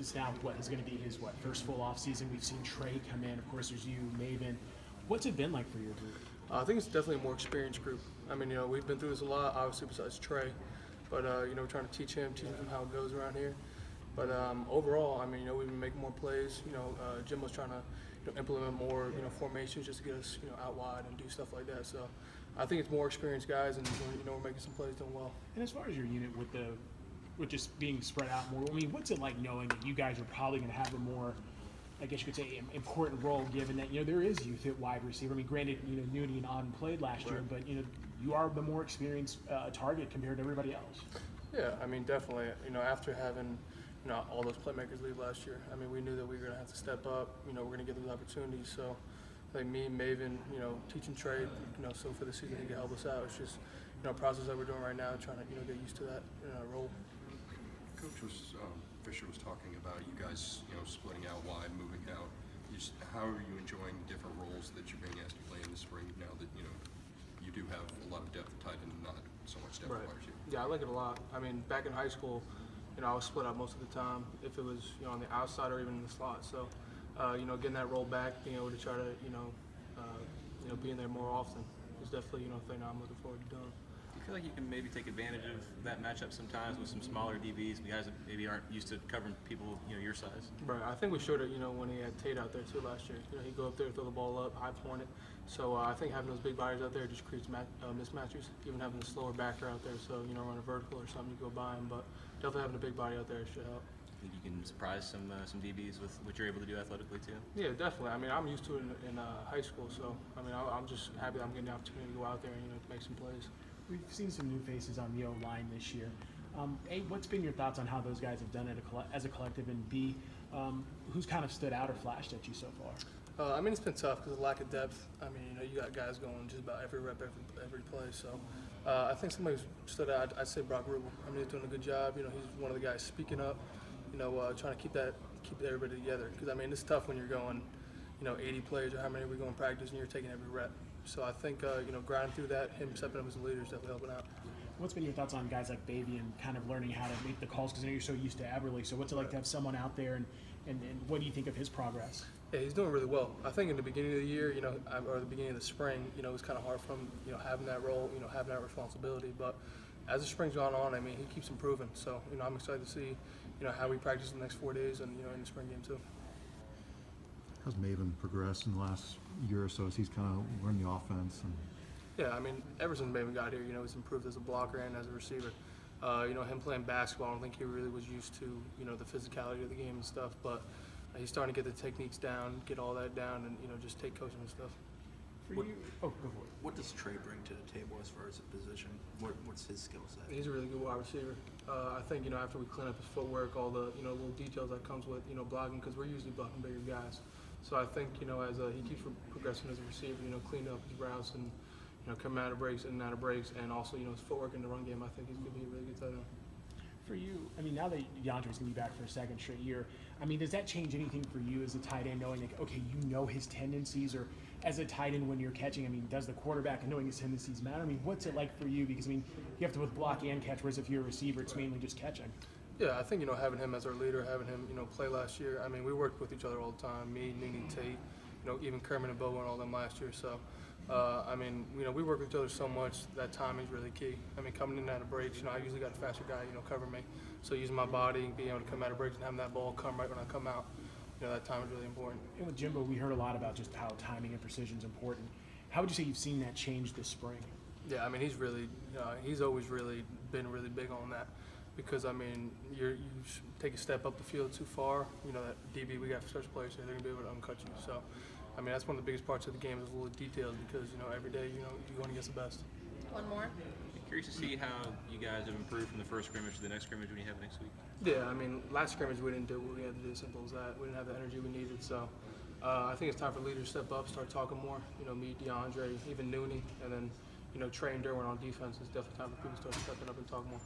is now is going to be his first full off season. We've seen Trey come in. Of course, there's you, Maven. What's it been like for your group? I think it's definitely a more experienced group. I mean, we've been through this a lot, obviously besides Trey, but we're trying to teach him how it goes around here. But overall, I mean, we've been making more plays. Jimbo's trying to implement more formations just to get us out wide and do stuff like that. So I think it's more experienced guys, and we're making some plays doing well. And as far as your unit with just being spread out more, I mean, what's it like knowing that you guys are probably going to have a more, I guess you could say, important role, given that there is youth at wide receiver. I mean, granted, Newton and Auden played last year, but you are the more experienced target compared to everybody else. Yeah, I mean, definitely. After having all those playmakers leave last year, I mean, we knew that we were going to have to step up. We're going to get those opportunities. So, like me, Maven, teaching Trey, so for the season he can help us out. It's just a process that we're doing right now, trying to get used to that role. Coach Fisher was talking about you guys, splitting out wide, moving out. How are you enjoying different roles that you're being asked to play in the spring now that you do have a lot of depth at tight end and not so much depth at wide receiver? Yeah, I like it a lot. I mean, back in high school, I was split out most of the time if it was on the outside or even in the slot. So, getting that role back, being able to try to be in there more often is definitely a thing I'm looking forward to doing. Do you feel like you can maybe take advantage of that matchup sometimes with some smaller DBs, guys that maybe aren't used to covering people your size? Right. I think we showed it, when he had Tate out there too last year. He'd go up there, throw the ball up, high point it. So I think having those big bodies out there just creates mismatches. Even having the slower backer out there, so run a vertical or something, you go by him. But definitely having a big body out there should help. Think you can surprise some DBs with what you're able to do athletically too? Yeah, definitely. I mean, I'm used to it in high school, so I mean, I'm just happy that I'm getting the opportunity to go out there and make some plays. We've seen some new faces on the O-line this year. A, what's been your thoughts on how those guys have done it as a collective, and B, who's kind of stood out or flashed at you so far? I mean, it's been tough because of lack of depth. I mean, you got guys going just about every rep, every play. So I think somebody who stood out, I'd say Brock Rubel. I mean, he's doing a good job. He's one of the guys speaking up, trying to keep everybody together. Because, I mean, it's tough when you're going, 80 plays or how many we go in practice and you're taking every rep. So I think, grinding through that, him stepping up as a leader is definitely helping out. What's been your thoughts on guys like Baby and kind of learning how to make the calls? Because I know you're so used to Everly. So what's it like to have someone out there, and what do you think of his progress? Yeah, he's doing really well. I think in the beginning of the year, or the beginning of the spring, it was kind of hard for him, having that role, having that responsibility. But as the spring's gone on, I mean, he keeps improving. So, I'm excited to see, how we practice the next 4 days and, in the spring game too. How's Maven progressed in the last year or so as he's kind of learned the offense? Yeah, I mean, ever since Maven got here, he's improved as a blocker and as a receiver. Him playing basketball, I don't think he really was used to, the physicality of the game and stuff, but he's starting to get the techniques down, get all that down, and, just take coaching and stuff. For you, go for it. What does Trey bring to the table as far as a position? What's his skill set? He's a really good wide receiver. I think, after we clean up his footwork, all the, little details that comes with, blocking, because we're usually blocking bigger guys. So I think, as he keeps progressing as a receiver, cleaning up his routes and, coming out of breaks and out of breaks, and also, his footwork in the run game, I think he's going to be a really good tight end. For you, I mean, now that DeAndre's going to be back for a second straight year, I mean, does that change anything for you as a tight end, knowing, like, okay, his tendencies, or as a tight end when you're catching, I mean, does the quarterback and knowing his tendencies matter? I mean, what's it like for you? Because, I mean, you have to both block and catch, whereas if you're a receiver, it's mainly just catching. Yeah, I think, having him as our leader, having him, play last year, I mean, we worked with each other all the time, me, Nene, Tate, even Kermit and Bowen and all them last year. So, I mean, we work with each other so much that timing is really key. I mean, coming in and out of breaks, I usually got a faster guy, cover me. So using my body, being able to come out of breaks and having that ball come right when I come out, that time is really important. And with Jimbo, we heard a lot about just how timing and precision is important. How would you say you've seen that change this spring? Yeah, I mean, he's really, he's always really been really big on that. Because, I mean, you take a step up the field too far, that DB, we got stretch players here, they're going to be able to uncut you. So, I mean, that's one of the biggest parts of the game is little details because, every day, you're going against the best. One more. Curious to see how you guys have improved from the first scrimmage to the next scrimmage when you have it next week. Yeah, I mean, last scrimmage we didn't do what we had to do, simple as that. We didn't have the energy we needed. So, I think it's time for leaders to step up, start talking more. Me, DeAndre, even Nooney, and then, Trey and Derwin on defense. It's definitely time for people to start stepping up and talk more.